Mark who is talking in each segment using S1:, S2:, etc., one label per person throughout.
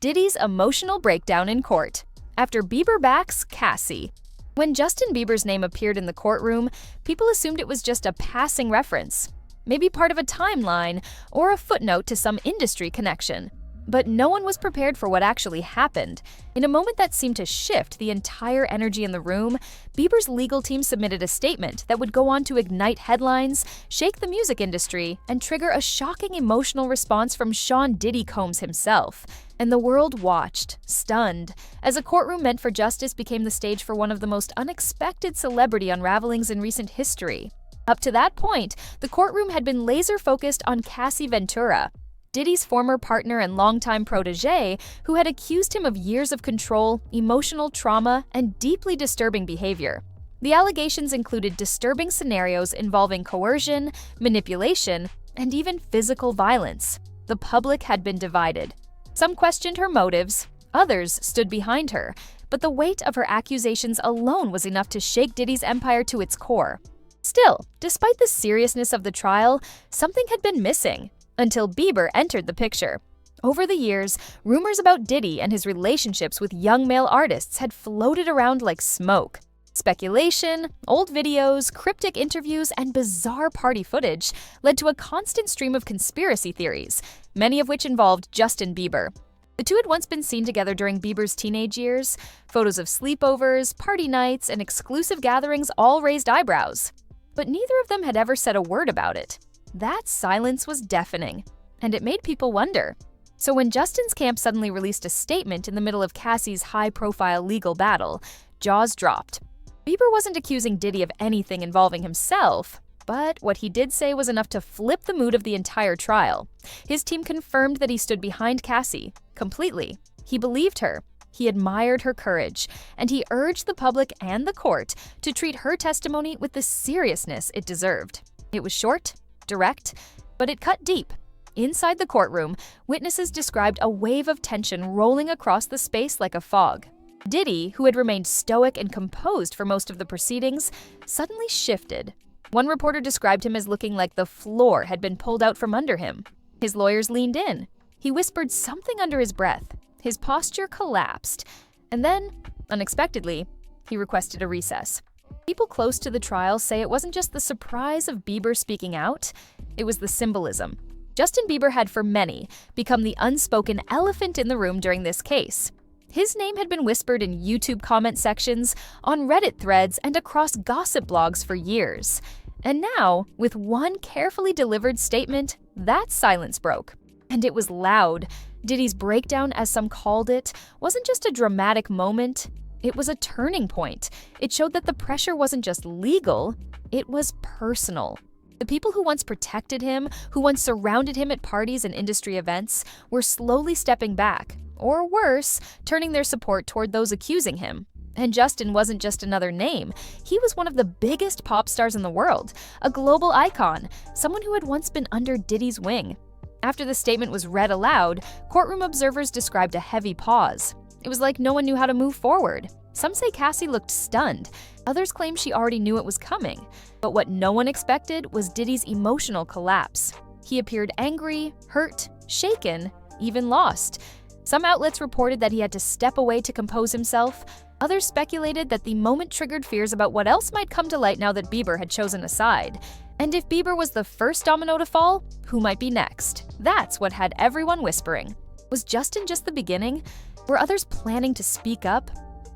S1: Diddy's emotional breakdown in court. After Bieber backs Cassie. When Justin Bieber's name appeared in the courtroom, people assumed it was just a passing reference, maybe part of a timeline or a footnote to some industry connection. But no one was prepared for what actually happened. In a moment that seemed to shift the entire energy in the room, Bieber's legal team submitted a statement that would go on to ignite headlines, shake the music industry, and trigger a shocking emotional response from Sean Diddy Combs himself. And the world watched, stunned, as a courtroom meant for justice became the stage for one of the most unexpected celebrity unravelings in recent history. Up to that point, the courtroom had been laser-focused on Cassie Ventura, Diddy's former partner and longtime protege, who had accused him of years of control, emotional trauma, and deeply disturbing behavior. The allegations included disturbing scenarios involving coercion, manipulation, and even physical violence. The public had been divided. Some questioned her motives, others stood behind her, but the weight of her accusations alone was enough to shake Diddy's empire to its core. Still, despite the seriousness of the trial, something had been missing. Until Bieber entered the picture. Over the years, rumors about Diddy and his relationships with young male artists had floated around like smoke. Speculation, old videos, cryptic interviews, and bizarre party footage led to a constant stream of conspiracy theories, many of which involved Justin Bieber. The two had once been seen together during Bieber's teenage years. Photos of sleepovers, party nights, and exclusive gatherings all raised eyebrows. But neither of them had ever said a word about it. That silence was deafening, and it made people wonder. So when Justin's camp suddenly released a statement in the middle of Cassie's high-profile legal battle, jaws dropped. Bieber wasn't accusing Diddy of anything involving himself, but what he did say was enough to flip the mood of the entire trial. His team confirmed that he stood behind Cassie, completely. He believed her, he admired her courage, and he urged the public and the court to treat her testimony with the seriousness it deserved. It was short, direct, but it cut deep. Inside the courtroom, witnesses described a wave of tension rolling across the space like a fog. Diddy, who had remained stoic and composed for most of the proceedings, suddenly shifted. One reporter described him as looking like the floor had been pulled out from under him. His lawyers leaned in. He whispered something under his breath. His posture collapsed. And then, unexpectedly, he requested a recess. People close to the trial say it wasn't just the surprise of Bieber speaking out, it was the symbolism. Justin Bieber had, for many, become the unspoken elephant in the room during this case. His name had been whispered in YouTube comment sections, on Reddit threads, and across gossip blogs for years. And now, with one carefully delivered statement, that silence broke. And it was loud. Diddy's breakdown, as some called it, wasn't just a dramatic moment. It was a turning point. It showed that the pressure wasn't just legal, it was personal. The people who once protected him, who once surrounded him at parties and industry events, were slowly stepping back, or worse, turning their support toward those accusing him. And Justin wasn't just another name. He was one of the biggest pop stars in the world, a global icon, someone who had once been under Diddy's wing. After the statement was read aloud, courtroom observers described a heavy pause. It was like no one knew how to move forward. Some say Cassie looked stunned. Others claim she already knew it was coming. But what no one expected was Diddy's emotional collapse. He appeared angry, hurt, shaken, even lost. Some outlets reported that he had to step away to compose himself. Others speculated that the moment triggered fears about what else might come to light now that Bieber had chosen a side. And if Bieber was the first domino to fall, who might be next? That's what had everyone whispering. Was Justin just the beginning? Were others planning to speak up?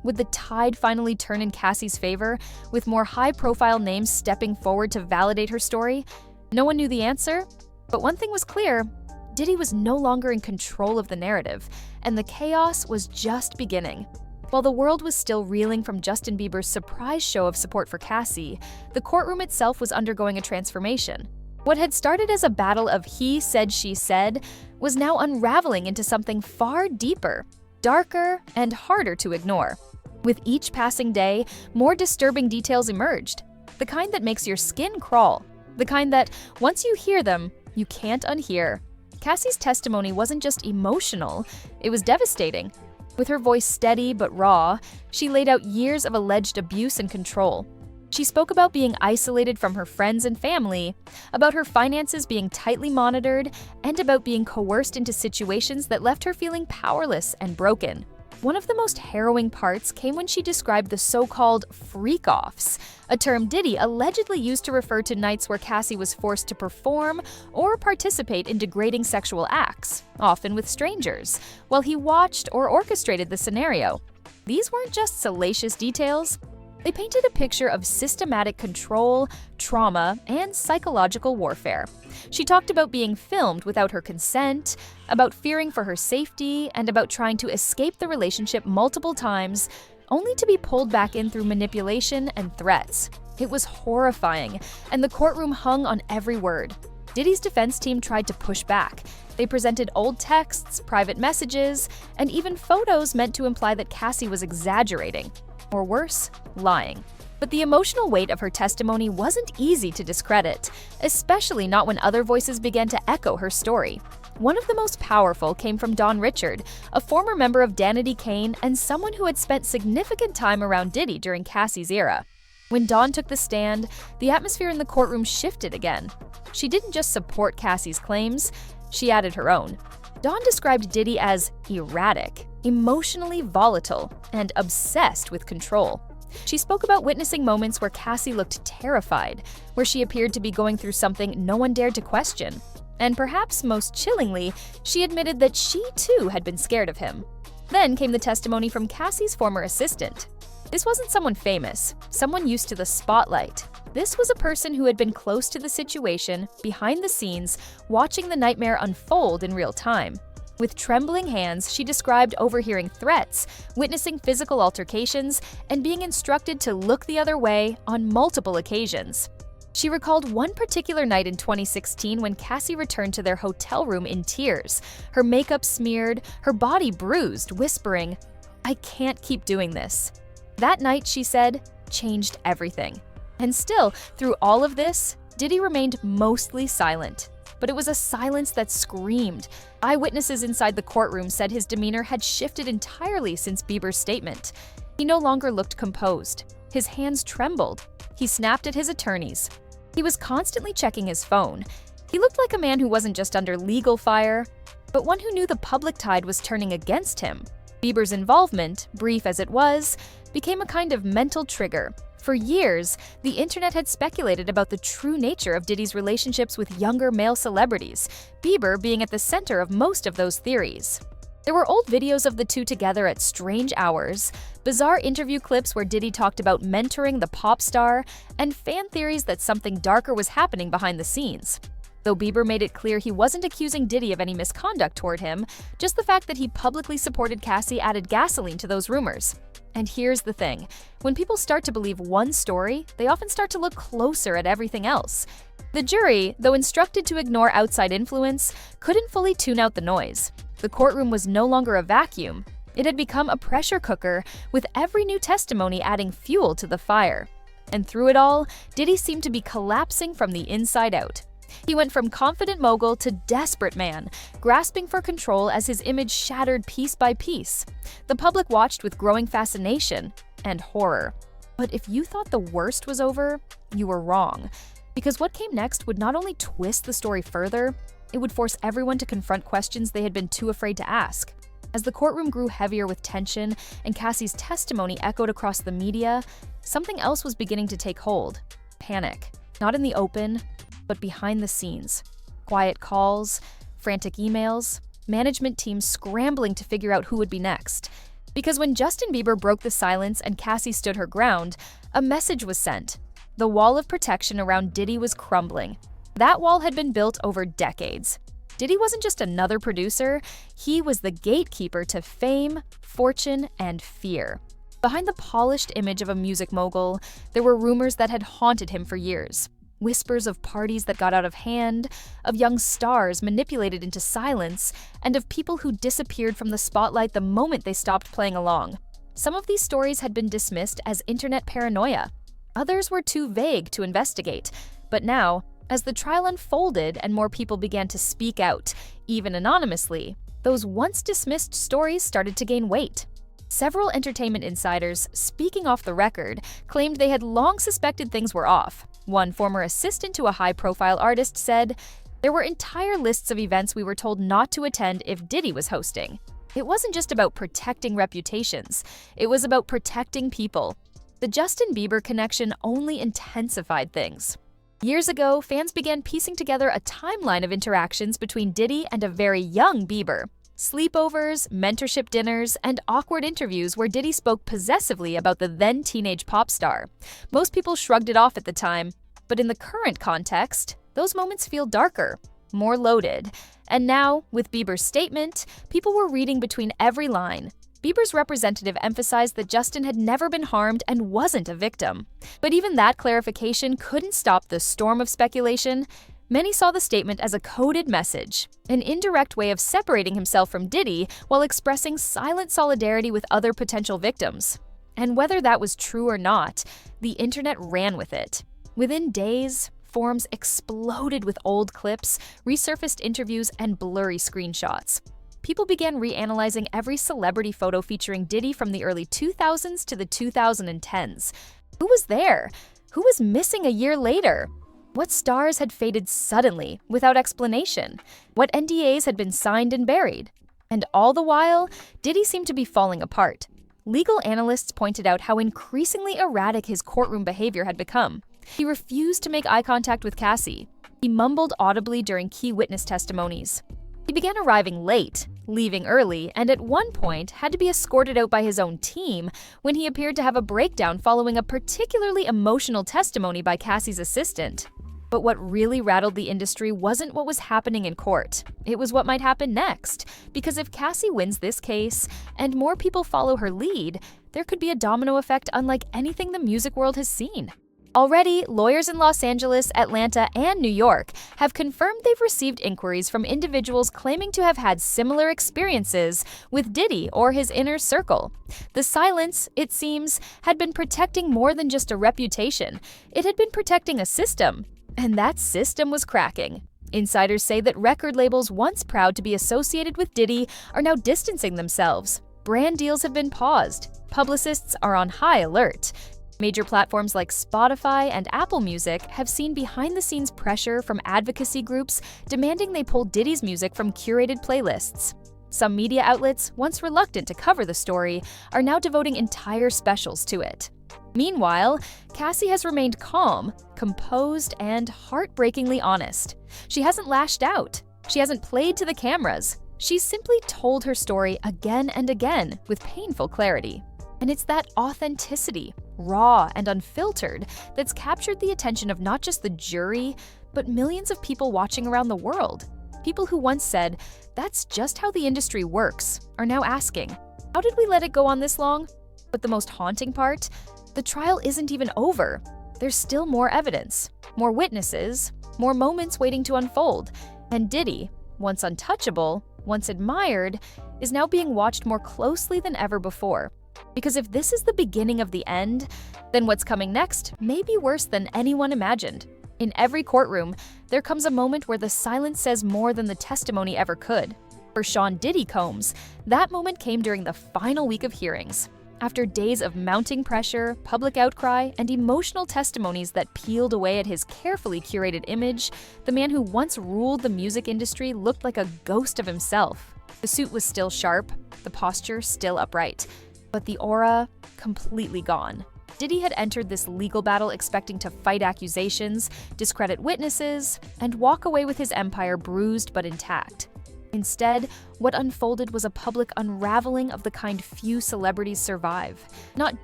S1: Would the tide finally turn in Cassie's favor, with more high-profile names stepping forward to validate her story? No one knew the answer, but one thing was clear. Diddy was no longer in control of the narrative, and the chaos was just beginning. While the world was still reeling from Justin Bieber's surprise show of support for Cassie, the courtroom itself was undergoing a transformation. What had started as a battle of he said, she said, was now unraveling into something far deeper, darker, and harder to ignore. With each passing day, more disturbing details emerged, the kind that makes your skin crawl, the kind that, once you hear them, you can't unhear. Cassie's testimony wasn't just emotional, it was devastating. With her voice steady but raw, she laid out years of alleged abuse and control. She spoke about being isolated from her friends and family, about her finances being tightly monitored, and about being coerced into situations that left her feeling powerless and broken. One of the most harrowing parts came when she described the so-called freak-offs, a term Diddy allegedly used to refer to nights where Cassie was forced to perform or participate in degrading sexual acts, often with strangers, while he watched or orchestrated the scenario. These weren't just salacious details. They painted a picture of systematic control, trauma, and psychological warfare. She talked about being filmed without her consent, about fearing for her safety, and about trying to escape the relationship multiple times, only to be pulled back in through manipulation and threats. It was horrifying, and the courtroom hung on every word. Diddy's defense team tried to push back. They presented old texts, private messages, and even photos meant to imply that Cassie was exaggerating. Or worse, lying. But the emotional weight of her testimony wasn't easy to discredit, especially not when other voices began to echo her story. One of the most powerful came from Don Richard, a former member of Danity Kane and someone who had spent significant time around Diddy during Cassie's era. When Don took the stand, the atmosphere in the courtroom shifted again. She didn't just support Cassie's claims, she added her own. Don described Diddy as erratic, emotionally volatile, and obsessed with control. She spoke about witnessing moments where Cassie looked terrified, where she appeared to be going through something no one dared to question. And perhaps most chillingly, she admitted that she too had been scared of him. Then came the testimony from Cassie's former assistant. This wasn't someone famous, someone used to the spotlight. This was a person who had been close to the situation, behind the scenes, watching the nightmare unfold in real time. With trembling hands, she described overhearing threats, witnessing physical altercations, and being instructed to look the other way on multiple occasions. She recalled one particular night in 2016 when Cassie returned to their hotel room in tears, her makeup smeared, her body bruised, whispering, "I can't keep doing this." That night, she said, changed everything. And still, through all of this, Diddy remained mostly silent. But it was a silence that screamed. Eyewitnesses inside the courtroom said his demeanor had shifted entirely since Bieber's statement. He no longer looked composed. His hands trembled. He snapped at his attorneys. He was constantly checking his phone. He looked like a man who wasn't just under legal fire, but one who knew the public tide was turning against him. Bieber's involvement, brief as it was, became a kind of mental trigger. For years, the internet had speculated about the true nature of Diddy's relationships with younger male celebrities, Bieber being at the center of most of those theories. There were old videos of the two together at strange hours, bizarre interview clips where Diddy talked about mentoring the pop star, and fan theories that something darker was happening behind the scenes. Though Bieber made it clear he wasn't accusing Diddy of any misconduct toward him, just the fact that he publicly supported Cassie added gasoline to those rumors. And here's the thing, when people start to believe one story, they often start to look closer at everything else. The jury, though instructed to ignore outside influence, couldn't fully tune out the noise. The courtroom was no longer a vacuum. It had become a pressure cooker, with every new testimony adding fuel to the fire. And through it all, Diddy seemed to be collapsing from the inside out. He went from confident mogul to desperate man, grasping for control as his image shattered piece by piece. The public watched with growing fascination and horror. But if you thought the worst was over, you were wrong. Because what came next would not only twist the story further, it would force everyone to confront questions they had been too afraid to ask. As the courtroom grew heavier with tension and Cassie's testimony echoed across the media, something else was beginning to take hold. Panic. Not in the open, but behind the scenes. Quiet calls, frantic emails, management teams scrambling to figure out who would be next. Because when Justin Bieber broke the silence and Cassie stood her ground, a message was sent. The wall of protection around Diddy was crumbling. That wall had been built over decades. Diddy wasn't just another producer, he was the gatekeeper to fame, fortune, and fear. Behind the polished image of a music mogul, there were rumors that had haunted him for years. Whispers of parties that got out of hand, of young stars manipulated into silence, and of people who disappeared from the spotlight the moment they stopped playing along. Some of these stories had been dismissed as internet paranoia. Others were too vague to investigate. But now, as the trial unfolded and more people began to speak out, even anonymously, those once dismissed stories started to gain weight. Several entertainment insiders, speaking off the record, claimed they had long suspected things were off. One former assistant to a high-profile artist said, "There were entire lists of events we were told not to attend if Diddy was hosting. It wasn't just about protecting reputations, it was about protecting people." The Justin Bieber connection only intensified things. Years ago, fans began piecing together a timeline of interactions between Diddy and a very young Bieber. Sleepovers, mentorship dinners, and awkward interviews where Diddy spoke possessively about the then-teenage pop star. Most people shrugged it off at the time, but in the current context, those moments feel darker, more loaded. And now, with Bieber's statement, people were reading between every line. Bieber's representative emphasized that Justin had never been harmed and wasn't a victim. But even that clarification couldn't stop the storm of speculation. Many saw the statement as a coded message, an indirect way of separating himself from Diddy while expressing silent solidarity with other potential victims. And whether that was true or not, the internet ran with it. Within days, forums exploded with old clips, resurfaced interviews, and blurry screenshots. People began reanalyzing every celebrity photo featuring Diddy from the early 2000s to the 2010s. Who was there? Who was missing a year later? What stars had faded suddenly, without explanation? What NDAs had been signed and buried? And all the while, Diddy seemed to be falling apart. Legal analysts pointed out how increasingly erratic his courtroom behavior had become. He refused to make eye contact with Cassie. He mumbled audibly during key witness testimonies. He began arriving late, leaving early, and at one point had to be escorted out by his own team when he appeared to have a breakdown following a particularly emotional testimony by Cassie's assistant. But what really rattled the industry wasn't what was happening in court. It was what might happen next. Because if Cassie wins this case, and more people follow her lead, there could be a domino effect unlike anything the music world has seen. Already, lawyers in Los Angeles, Atlanta, and New York have confirmed they've received inquiries from individuals claiming to have had similar experiences with Diddy or his inner circle. The silence, it seems, had been protecting more than just a reputation. It had been protecting a system. And that system was cracking. Insiders say that record labels once proud to be associated with Diddy are now distancing themselves. Brand deals have been paused. Publicists are on high alert. Major platforms like Spotify and Apple Music have seen behind-the-scenes pressure from advocacy groups demanding they pull Diddy's music from curated playlists. Some media outlets, once reluctant to cover the story, are now devoting entire specials to it. Meanwhile, Cassie has remained calm, composed, and heartbreakingly honest. She hasn't lashed out. She hasn't played to the cameras. She's simply told her story again and again with painful clarity. And it's that authenticity, raw and unfiltered, that's captured the attention of not just the jury, but millions of people watching around the world. People who once said, "That's just how the industry works," are now asking, "How did we let it go on this long?" But the most haunting part? The trial isn't even over. There's still more evidence, more witnesses, more moments waiting to unfold. And Diddy, once untouchable, once admired, is now being watched more closely than ever before. Because if this is the beginning of the end, then what's coming next may be worse than anyone imagined. In every courtroom, there comes a moment where the silence says more than the testimony ever could. For Sean Diddy Combs, that moment came during the final week of hearings. After days of mounting pressure, public outcry, and emotional testimonies that peeled away at his carefully curated image, the man who once ruled the music industry looked like a ghost of himself. The suit was still sharp, the posture still upright, but the aura completely gone. Diddy had entered this legal battle expecting to fight accusations, discredit witnesses, and walk away with his empire bruised but intact. Instead, what unfolded was a public unraveling of the kind few celebrities survive. Not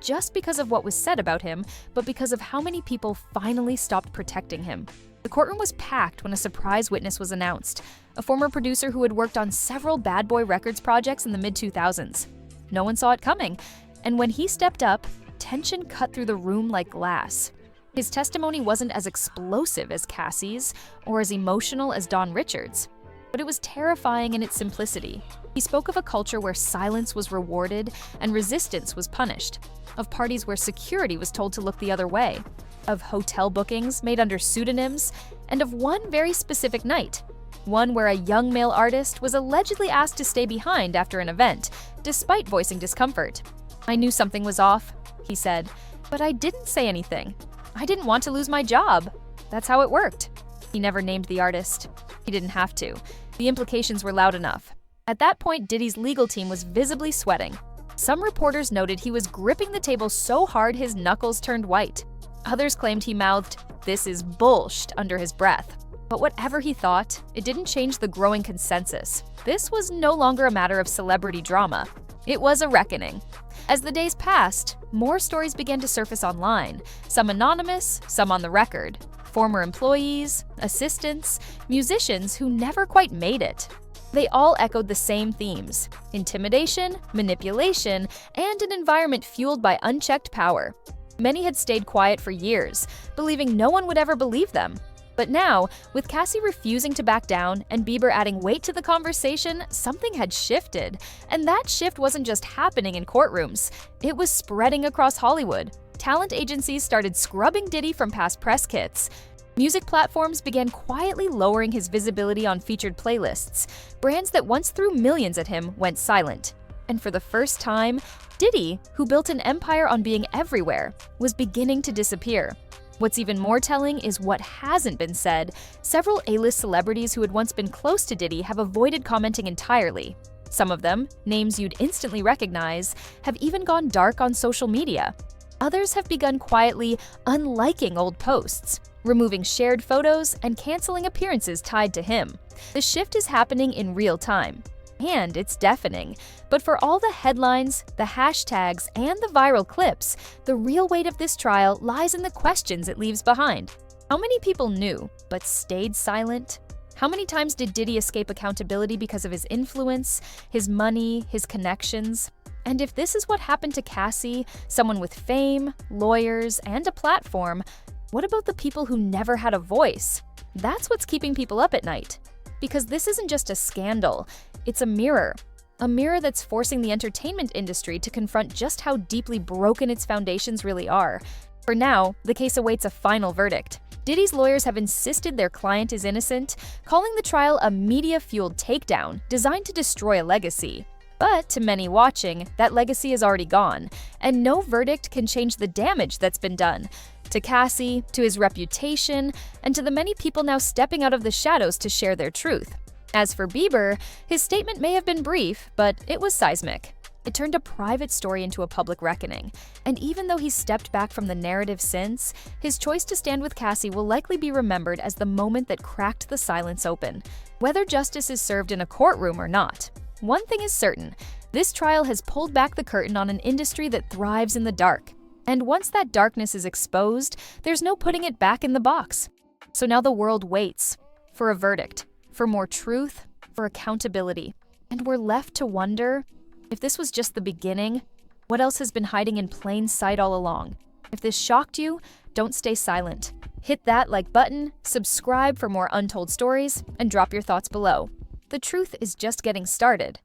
S1: just because of what was said about him, but because of how many people finally stopped protecting him. The courtroom was packed when a surprise witness was announced, a former producer who had worked on several Bad Boy Records projects in the mid-2000s. No one saw it coming, and when he stepped up, tension cut through the room like glass. His testimony wasn't as explosive as Cassie's or as emotional as Don Richards, but it was terrifying in its simplicity. He spoke of a culture where silence was rewarded and resistance was punished, of parties where security was told to look the other way, of hotel bookings made under pseudonyms, and of one very specific night, one where a young male artist was allegedly asked to stay behind after an event, despite voicing discomfort. "I knew something was off," he said, "but I didn't say anything. I didn't want to lose my job. That's how it worked." He never named the artist. He didn't have to. The implications were loud enough. At that point, Diddy's legal team was visibly sweating. Some reporters noted he was gripping the table so hard his knuckles turned white. Others claimed he mouthed, "This is bullshit," under his breath. But whatever he thought, it didn't change the growing consensus. This was no longer a matter of celebrity drama. It was a reckoning. As the days passed, more stories began to surface online, some anonymous, some on the record. Former employees, assistants, musicians who never quite made it. They all echoed the same themes: intimidation, manipulation, and an environment fueled by unchecked power. Many had stayed quiet for years, believing no one would ever believe them. But now, with Cassie refusing to back down and Bieber adding weight to the conversation, something had shifted. And that shift wasn't just happening in courtrooms, it was spreading across Hollywood. Talent agencies started scrubbing Diddy from past press kits. Music platforms began quietly lowering his visibility on featured playlists. Brands that once threw millions at him went silent. And for the first time, Diddy, who built an empire on being everywhere, was beginning to disappear. What's even more telling is what hasn't been said. Several A-list celebrities who had once been close to Diddy have avoided commenting entirely. Some of them, names you'd instantly recognize, have even gone dark on social media. Others have begun quietly unliking old posts, removing shared photos, and canceling appearances tied to him. The shift is happening in real time. And it's deafening. But for all the headlines, the hashtags, and the viral clips, the real weight of this trial lies in the questions it leaves behind. How many people knew, but stayed silent? How many times did Diddy escape accountability because of his influence, his money, his connections? And if this is what happened to Cassie, someone with fame, lawyers, and a platform, what about the people who never had a voice? That's what's keeping people up at night. Because this isn't just a scandal, it's a mirror that's forcing the entertainment industry to confront just how deeply broken its foundations really are. For now, the case awaits a final verdict. Diddy's lawyers have insisted their client is innocent, calling the trial a media-fueled takedown designed to destroy a legacy. But to many watching, that legacy is already gone, and no verdict can change the damage that's been done. To Cassie, to his reputation, and to the many people now stepping out of the shadows to share their truth. As for Bieber, his statement may have been brief, but it was seismic. It turned a private story into a public reckoning. And even though he's stepped back from the narrative since, his choice to stand with Cassie will likely be remembered as the moment that cracked the silence open. Whether justice is served in a courtroom or not, one thing is certain: this trial has pulled back the curtain on an industry that thrives in the dark. And once that darkness is exposed, there's no putting it back in the box. So now the world waits for a verdict, for more truth, for accountability. And we're left to wonder, if this was just the beginning, what else has been hiding in plain sight all along? If this shocked you, don't stay silent. Hit that like button, subscribe for more untold stories, and drop your thoughts below. The truth is just getting started.